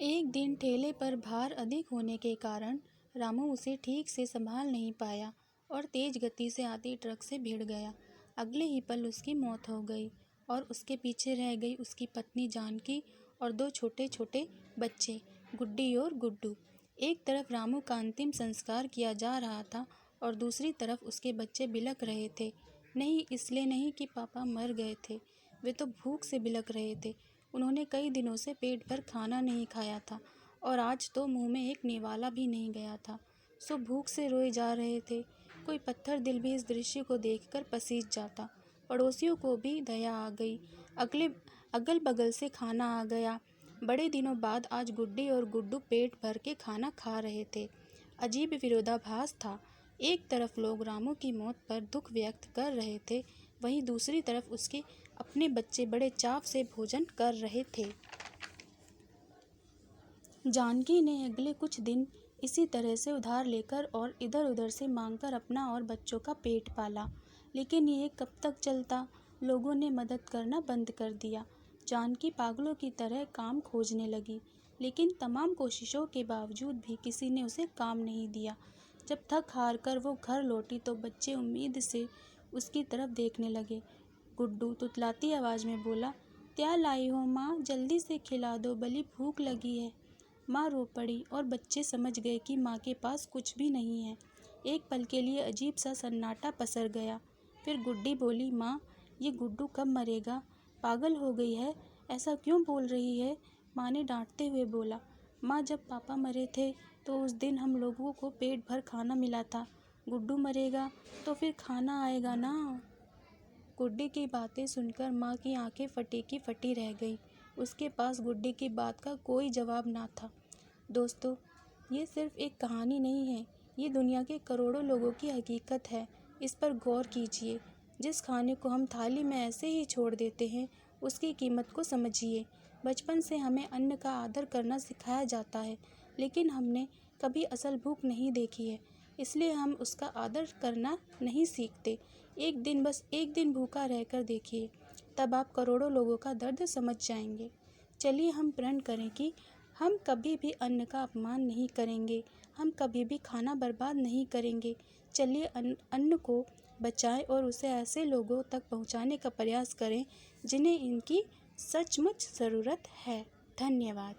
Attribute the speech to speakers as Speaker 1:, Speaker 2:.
Speaker 1: एक दिन ठेले पर भार अधिक होने के कारण रामू उसे ठीक से संभाल नहीं पाया और तेज गति से आती ट्रक से भिड़ गया। अगले ही पल उसकी मौत हो गई और उसके पीछे रह गई उसकी पत्नी जानकी और दो छोटे छोटे बच्चे, गुड्डी और गुड्डू। एक तरफ रामू का अंतिम संस्कार किया जा रहा था और दूसरी तरफ उसके बच्चे बिलख रहे थे। नहीं, इसलिए नहीं कि पापा मर गए थे, वे तो भूख से बिलख रहे थे। उन्होंने कई दिनों से पेट भर खाना नहीं खाया था और आज तो मुंह में एक निवाला भी नहीं गया था, सो भूख से रोए जा रहे थे। कोई पत्थर दिल भी इस दृश्य को देखकर पसीज जाता। पड़ोसियों को भी दया आ गई। अगल बगल से खाना आ गया। बड़े दिनों बाद आज गुड्डी और गुड्डू पेट भर के खाना खा रहे थे। अजीब विरोधाभास था। एक तरफ लोग रामू की मौत पर दुख व्यक्त कर रहे थे, वहीं दूसरी तरफ उसके अपने बच्चे बड़े चाव से भोजन कर रहे थे। जानकी ने अगले कुछ दिन इसी तरह से उधार लेकर और इधर-उधर से मांगकर अपना और बच्चों का पेट पाला। लेकिन ये कब तक चलता? लोगों ने मदद करना बंद कर दिया। जानकी पागलों की तरह काम खोजने लगी, लेकिन तमाम कोशिशों के बावजूद भी किसी ने उसे काम नहीं दिया। जब थक हार कर वो घर लौटी तो बच्चे उम्मीद से उसकी तरफ देखने लगे। गुड्डू तुतलाती आवाज़ में बोला, क्या लाई हो माँ, जल्दी से खिला दो, बड़ी भूख लगी है। माँ रो पड़ी और बच्चे समझ गए कि माँ के पास कुछ भी नहीं है। एक पल के लिए अजीब सा सन्नाटा पसर गया। फिर गुड्डी बोली, माँ, ये गुड्डू कब मरेगा? पागल हो गई है, ऐसा क्यों बोल रही है? माँ ने डांटते हुए बोला, माँ, जब पापा मरे थे तो उस दिन हम लोगों को पेट भर खाना मिला था। गुड्डू मरेगा तो फिर खाना आएगा ना। गुड्डी की बातें सुनकर माँ की आंखें फटी की फटी रह गई। उसके पास गुड्डी की बात का कोई जवाब ना था। दोस्तों, ये सिर्फ एक कहानी नहीं है, ये दुनिया के करोड़ों लोगों की हकीकत है। इस पर गौर कीजिए। जिस खाने को हम थाली में ऐसे ही छोड़ देते हैं, उसकी कीमत को समझिए। बचपन से हमें अन्न का आदर करना सिखाया जाता है, लेकिन हमने कभी असल भूख नहीं देखी है, इसलिए हम उसका आदर करना नहीं सीखते। बस एक दिन भूखा रहकर देखिए, तब आप करोड़ों लोगों का दर्द समझ जाएंगे। चलिए हम प्रण करें कि हम कभी भी अन्न का अपमान नहीं करेंगे, हम कभी भी खाना बर्बाद नहीं करेंगे। चलिए अन्न को बचाएं और उसे ऐसे लोगों तक पहुंचाने का प्रयास करें जिन्हें इनकी सचमुच ज़रूरत है। धन्यवाद।